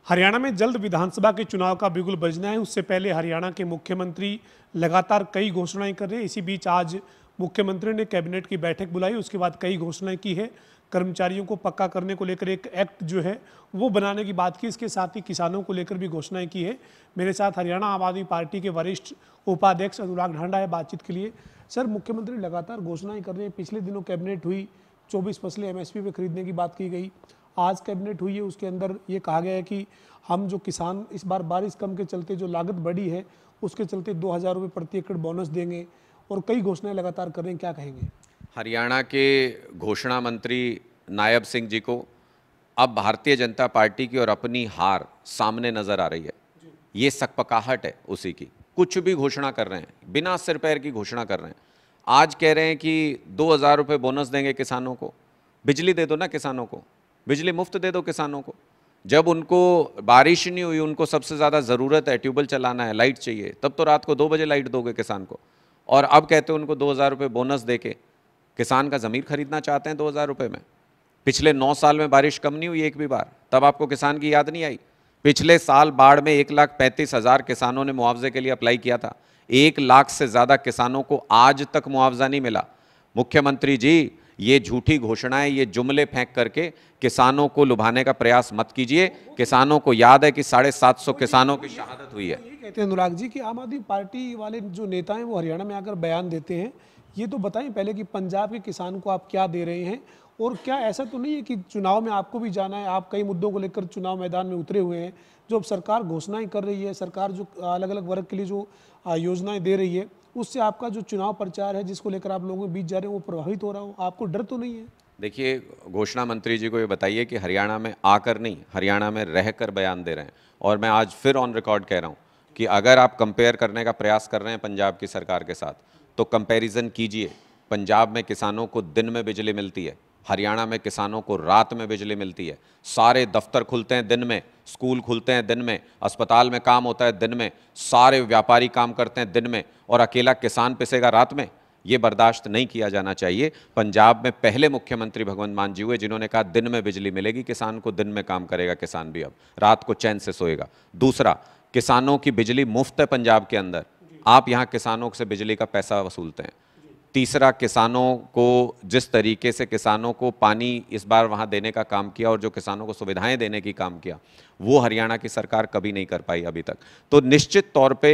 हरियाणा में जल्द विधानसभा के चुनाव का बिगुल बजना है। उससे पहले हरियाणा के मुख्यमंत्री लगातार कई घोषणाएं कर रहे हैं। इसी बीच आज मुख्यमंत्री ने कैबिनेट की बैठक बुलाई, उसके बाद कई घोषणाएं की है। कर्मचारियों को पक्का करने को लेकर एक एक्ट जो है वो बनाने की बात की। इसके साथ ही किसानों को लेकर भी घोषणाएं की है। मेरे साथ हरियाणा आम आदमी पार्टी के वरिष्ठ उपाध्यक्ष अनुराग ढांडा है बातचीत के लिए। सर, मुख्यमंत्री लगातार घोषणाएं कर रहे हैं। पिछले दिनों कैबिनेट हुई, 24 फसलें MSP पे खरीदने की बात की गई। आज कैबिनेट हुई है, उसके अंदर ये कहा गया है कि हम जो किसान इस बार बारिश कम के चलते जो लागत बढ़ी है उसके चलते 2,000 रुपये प्रति एकड़ बोनस देंगे और कई घोषणाएं लगातार कर रहे हैं। क्या कहेंगे? हरियाणा के घोषणा मंत्री नायब सिंह जी को अब भारतीय जनता पार्टी की और अपनी हार सामने नजर आ रही है। ये सकपकाहट है उसी की। कुछ भी घोषणा कर रहे हैं, बिना सिर पैर की घोषणा कर रहे हैं। आज कह रहे हैं कि 2,000 रुपये बोनस देंगे किसानों को। बिजली दे दो ना किसानों को, बिजली मुफ्त दे दो किसानों को। जब उनको बारिश नहीं हुई, उनको सबसे ज़्यादा ज़रूरत है, ट्यूबवेल चलाना है, लाइट चाहिए, तब तो रात को 2 बजे लाइट दोगे किसान को। और अब कहते हैं उनको 2,000 रुपये बोनस दे के किसान का ज़मीर खरीदना चाहते हैं 2,000 रुपये में। पिछले 9 साल में बारिश कम नहीं हुई एक भी बार, तब आपको किसान की याद नहीं आई। पिछले साल बाढ़ में 1,35,000 किसानों ने मुआवजे के लिए अप्लाई किया था। 1 लाख से ज़्यादा किसानों को आज तक मुआवजा नहीं मिला। मुख्यमंत्री जी, ये झूठी घोषणाएं, ये जुमले फेंक करके किसानों को लुभाने का प्रयास मत कीजिए। किसानों को याद है कि 750 किसानों की शहादत हुई है। ये कहते हैं अनुराग जी कि आम आदमी पार्टी वाले जो नेता हैं वो हरियाणा में आकर बयान देते हैं। ये तो बताएं पहले कि पंजाब के किसान को आप क्या दे रहे हैं, और क्या ऐसा तो नहीं है कि चुनाव में आपको भी जाना है? आप कई मुद्दों को लेकर चुनाव मैदान में उतरे हुए हैं। जो अब सरकार घोषणाएं कर रही है, सरकार जो अलग अलग वर्ग के लिए जो योजनाएं दे रही है, उससे आपका जो चुनाव प्रचार है जिसको लेकर आप लोगों के बीच जा रहे हैं वो प्रभावित हो रहा हो? आपको डर तो नहीं है? देखिए, घोषणा मंत्री जी को ये बताइए कि हरियाणा में आकर नहीं, हरियाणा में रहकर बयान दे रहे हैं। और मैं आज फिर ऑन रिकॉर्ड कह रहा हूँ कि अगर आप कंपेयर करने का प्रयास कर रहे हैं पंजाब की सरकार के साथ, तो कंपैरिजन कीजिए। पंजाब में किसानों को दिन में बिजली मिलती है, हरियाणा में किसानों को रात में बिजली मिलती है। सारे दफ्तर खुलते हैं दिन में, स्कूल खुलते हैं दिन में, अस्पताल में काम होता है दिन में, सारे व्यापारी काम करते हैं दिन में, और अकेला किसान पिसेगा रात में। ये बर्दाश्त नहीं किया जाना चाहिए। पंजाब में पहले मुख्यमंत्री भगवंत मान जी हुए जिन्होंने कहा दिन में बिजली मिलेगी, किसान को दिन में काम करेगा, किसान भी अब रात को चैन से सोएगा। दूसरा, किसानों की बिजली मुफ्त है पंजाब के अंदर, आप यहाँ किसानों से बिजली का पैसा वसूलते हैं। तीसरा, किसानों को जिस तरीके से किसानों को पानी इस बार वहाँ देने का काम किया और जो किसानों को सुविधाएं देने की काम किया, वो हरियाणा की सरकार कभी नहीं कर पाई अभी तक। तो निश्चित तौर पे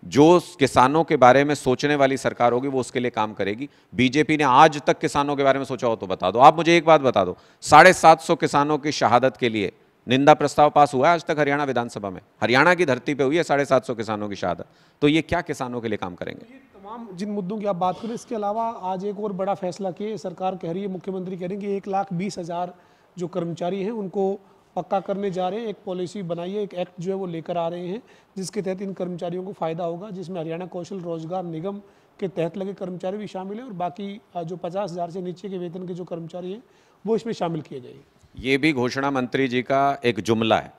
जो किसानों के बारे में सोचने वाली सरकार होगी वो उसके लिए काम करेगी। बीजेपी ने आज तक किसानों के बारे में सोचा हो तो बता दो। आप मुझे एक बात बता दो, 750 किसानों की शहादत के लिए निंदा प्रस्ताव पास हुआ है आज तक हरियाणा विधानसभा में? हरियाणा की धरती पे हुई है 750 किसानों की शहादत। तो ये क्या किसानों के लिए काम करेंगे? ये तमाम जिन मुद्दों की आप बात करें, इसके अलावा आज एक और बड़ा फैसला किए सरकार कह रही है, मुख्यमंत्री कह रहे हैं कि 1,20,000 जो कर्मचारी हैं उनको पक्का करने जा रहे हैं। एक पॉलिसी बनाई है, एक एक्ट जो है वो लेकर आ रहे हैं जिसके तहत इन कर्मचारियों को फायदा होगा, जिसमें हरियाणा कौशल रोजगार निगम के तहत लगे कर्मचारी भी शामिल हैं और बाकी जो 50,000 से नीचे के वेतन के जो कर्मचारी हैं वो इसमें शामिल किए जाएंगे। ये भी घोषणा मंत्री जी का एक जुमला है।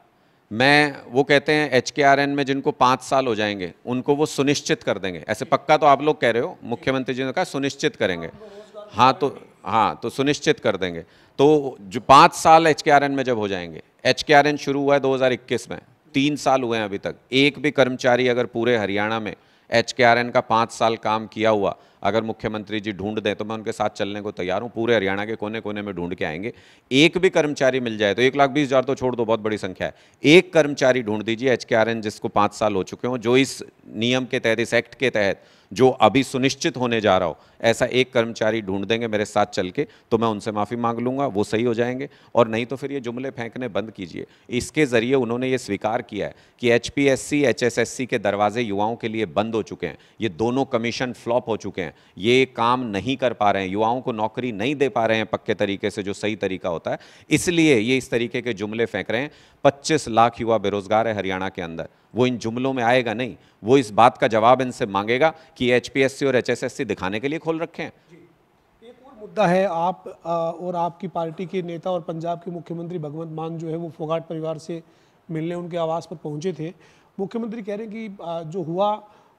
वो कहते हैं HKRN में जिनको 5 साल हो जाएंगे उनको वो सुनिश्चित कर देंगे। ऐसे पक्का तो आप लोग कह रहे हो, मुख्यमंत्री जी ने कहा सुनिश्चित करेंगे। हाँ, तो सुनिश्चित कर देंगे। तो जो 5 साल HKRN में जब हो जाएंगे, HKRN शुरू हुआ है 2021 में, 3 साल हुए हैं अभी तक। एक भी कर्मचारी अगर पूरे हरियाणा में HKRN का 5 साल काम किया हुआ अगर मुख्यमंत्री जी ढूंढ दें तो मैं उनके साथ चलने को तैयार हूं। पूरे हरियाणा के कोने कोने में ढूंढ के आएंगे। एक भी कर्मचारी मिल जाए तो 1,20,000 तो छोड़ दो, बहुत बड़ी संख्या है। एक कर्मचारी ढूंढ दीजिए HKRN जिसको 5 साल हो चुके हों, जो इस नियम के तहत, इस एक्ट के तहत जो अभी सुनिश्चित होने जा रहा हो, ऐसा एक कर्मचारी ढूंढ देंगे मेरे साथ चल के, तो मैं उनसे माफ़ी मांग लूंगा, वो सही हो जाएंगे। और नहीं तो फिर ये जुमले फेंकने बंद कीजिए। इसके ज़रिए उन्होंने ये स्वीकार किया है कि HPSC HSSC के दरवाजे युवाओं के लिए बंद हो चुके हैं। ये दोनों कमीशन फ्लॉप हो चुके हैं, ये काम नहीं कर पा रहे हैं, युवाओं को नौकरी नहीं दे पा रहे हैं पक्के तरीके से, जो सही तरीका होता है। इसलिए ये इस तरीके के जुमले फेंक रहे हैं। 25 लाख युवा बेरोजगार है हरियाणा के अंदर, वो इन जुमलों में आएगा नहीं, वो इस बात का जवाब इनसे मांगेगा कि HPSC और HSSC दिखाने के लिए खोल रखे हैं। एक और मुद्दा है, आप और आपकी पार्टी के नेता और पंजाब के मुख्यमंत्री भगवंत मान जो है वो फोगाट परिवार से मिलने उनके आवास पर पहुंचे थे। मुख्यमंत्री कह रहे हैं कि जो हुआ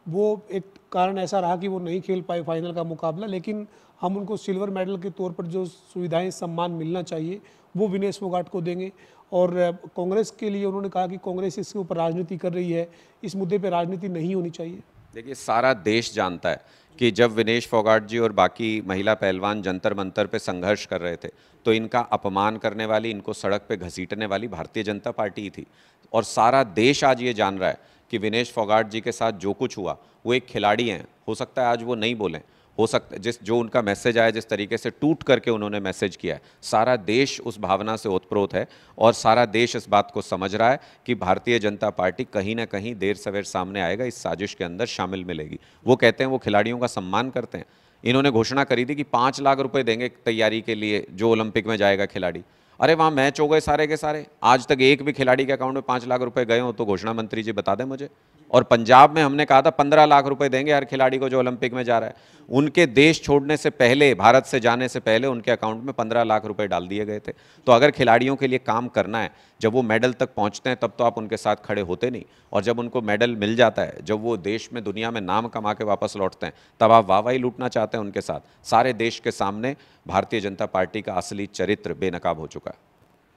वो एक कारण ऐसा रहा कि वो नहीं खेल पाए फाइनल का मुकाबला, लेकिन हम उनको सिल्वर मेडल के तौर पर जो सुविधाएं, सम्मान मिलना चाहिए वो विनेश फोगाट को देंगे। और कांग्रेस के लिए उन्होंने कहा कि कांग्रेस इसके ऊपर राजनीति कर रही है, इस मुद्दे पर राजनीति नहीं होनी चाहिए। देखिए, सारा देश जानता है कि जब विनेश फोगाट जी और बाकी महिला पहलवान जंतर मंतर पे संघर्ष कर रहे थे तो इनका अपमान करने वाली, इनको सड़क पे घसीटने वाली भारतीय जनता पार्टी ही थी। और सारा देश आज ये जान रहा है कि विनेश फोगाट जी के साथ जो कुछ हुआ वो एक खिलाड़ी हैं। हो सकता है आज वो नहीं बोलें, हो सकता है जो उनका मैसेज आया, जिस तरीके से टूट करके उन्होंने मैसेज किया है, सारा देश उस भावना से ओतप्रोत है और सारा देश इस बात को समझ रहा है कि भारतीय जनता पार्टी कहीं ना कहीं देर सवेर सामने आएगा, इस साजिश के अंदर शामिल मिलेगी। वो कहते हैं वो खिलाड़ियों का सम्मान करते हैं। इन्होंने घोषणा करी थी कि 5 लाख रुपए देंगे तैयारी के लिए जो ओलंपिक में जाएगा खिलाड़ी। अरे वहाँ मैच हो गए सारे के सारे, आज तक एक भी खिलाड़ी के अकाउंट में 5 लाख रुपए गए हो तो घोषणा मंत्री जी बता दें मुझे। और पंजाब में हमने कहा था 15 लाख रुपए देंगे हर खिलाड़ी को जो ओलंपिक में जा रहा है। उनके देश छोड़ने से पहले, भारत से जाने से पहले उनके अकाउंट में 15 लाख रुपए डाल दिए गए थे। तो अगर खिलाड़ियों के लिए काम करना है, जब वो मेडल तक पहुंचते हैं तब तो आप उनके साथ खड़े होते नहीं, और जब उनको मेडल मिल जाता है, जब वो देश में दुनिया में नाम कमा के वापस लौटते हैं, तब आप वाहवाही लूटना चाहते हैं उनके साथ। सारे देश के सामने भारतीय जनता पार्टी का असली चरित्र बेनकाब हो चुका है।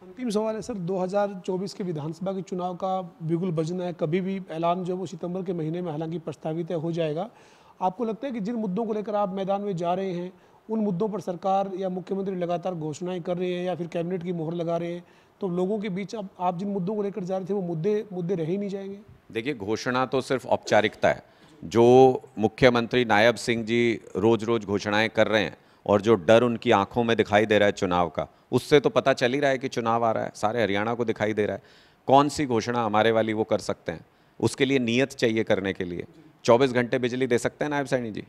अंतिम सवाल है सर, 2024 के विधानसभा के चुनाव का बिगुल बजना है, कभी भी ऐलान जो वो सितंबर के महीने में हालांकि प्रस्तावित है हो जाएगा। आपको लगता है कि जिन मुद्दों को लेकर आप मैदान में जा रहे हैं उन मुद्दों पर सरकार या मुख्यमंत्री लगातार घोषणाएं कर रहे हैं या फिर कैबिनेट की मोहर लगा रहे हैं, तो लोगों के बीच अब आप जिन मुद्दों को लेकर जा रहे थे वो मुद्दे रह ही नहीं जाएंगे? देखिए, घोषणा तो सिर्फ औपचारिकता है। जो मुख्यमंत्री नायब सिंह जी रोज रोज घोषणाएं कर रहे हैं और जो डर उनकी आंखों में दिखाई दे रहा है चुनाव का, उससे तो पता चल ही रहा है कि चुनाव आ रहा है। सारे हरियाणा को दिखाई दे रहा है। कौन सी घोषणा हमारे वाली वो कर सकते हैं? उसके लिए नीयत चाहिए करने के लिए। 24 घंटे बिजली दे सकते हैं नायब सैनी जी?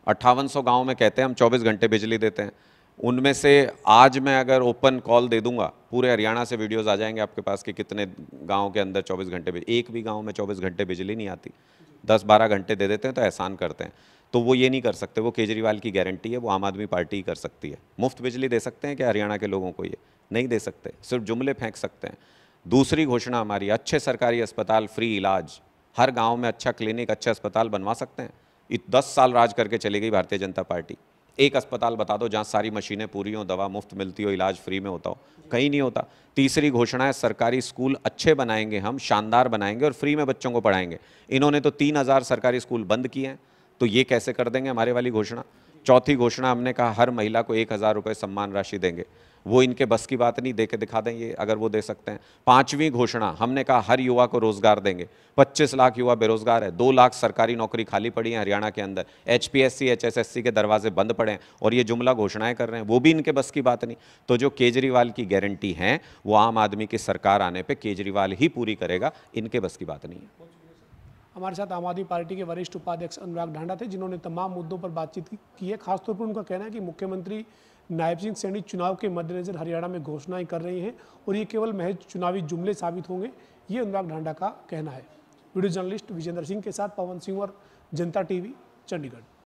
5800 गांव में कहते हैं हम 24 घंटे बिजली देते हैं। उनमें से आज मैं अगर ओपन कॉल दे दूंगा, पूरे हरियाणा से वीडियोस आ जाएंगे आपके पास कि कितने गांव के अंदर 24 घंटे बिजली। एक भी गांव में 24 घंटे बिजली नहीं आती। 10-12 घंटे दे देते हैं तो एहसान करते हैं। तो वो ये नहीं कर सकते, वो केजरीवाल की गारंटी है, वो आम आदमी पार्टी ही कर सकती है। मुफ्त बिजली दे सकते हैं क्या हरियाणा के लोगों को? ये नहीं दे सकते, सिर्फ जुमले फेंक सकते हैं। दूसरी घोषणा हमारी, अच्छे सरकारी अस्पताल, फ्री इलाज, हर गांव में अच्छा क्लिनिक, अच्छा अस्पताल बनवा सकते हैं। 10 साल राज करके चली गई भारतीय जनता पार्टी। एक अस्पताल बता दो जहाँ सारी मशीनें पूरी हो, दवा मुफ्त मिलती हो, इलाज फ्री में होता हो, कहीं नहीं होता। तीसरी घोषणा है सरकारी स्कूल अच्छे बनाएंगे, हम शानदार बनाएंगे और फ्री में बच्चों को पढ़ाएंगे। इन्होंने तो 3000 सरकारी स्कूल बंद किए हैं, तो ये कैसे कर देंगे हमारे वाली घोषणा? चौथी घोषणा हमने कहा हर महिला को 1000 रुपये सम्मान राशि देंगे। वो इनके बस की बात नहीं, दे के दिखा दें ये, अगर वो दे सकते हैं। 5वीं घोषणा हमने कहा हर युवा को रोजगार देंगे। 25 लाख युवा बेरोजगार है, 2 लाख सरकारी नौकरी खाली पड़ी है हरियाणा के अंदर। HPSC HSSC के दरवाजे बंद पड़े हैं और ये जुमला घोषणाएं कर रहे हैं, वो भी इनके बस की बात नहीं। तो जो केजरीवाल की गारंटी है वो आम आदमी की सरकार आने पर केजरीवाल ही पूरी करेगा, इनके बस की बात नहीं है। हमारे साथ आम आदमी पार्टी के वरिष्ठ उपाध्यक्ष अनुराग ढांडा थे, जिन्होंने तमाम मुद्दों पर बातचीत की है। खासतौर पर उनका कहना है कि मुख्यमंत्री नायब सिंह सैनी चुनाव के मद्देनजर हरियाणा में घोषणाएं कर रही हैं और ये केवल महज चुनावी जुमले साबित होंगे, ये अनुराग ढांडा का कहना है। वीडियो जर्नलिस्ट विजेंद्र सिंह के साथ पवन सिंह और जनता टीवी, चंडीगढ़।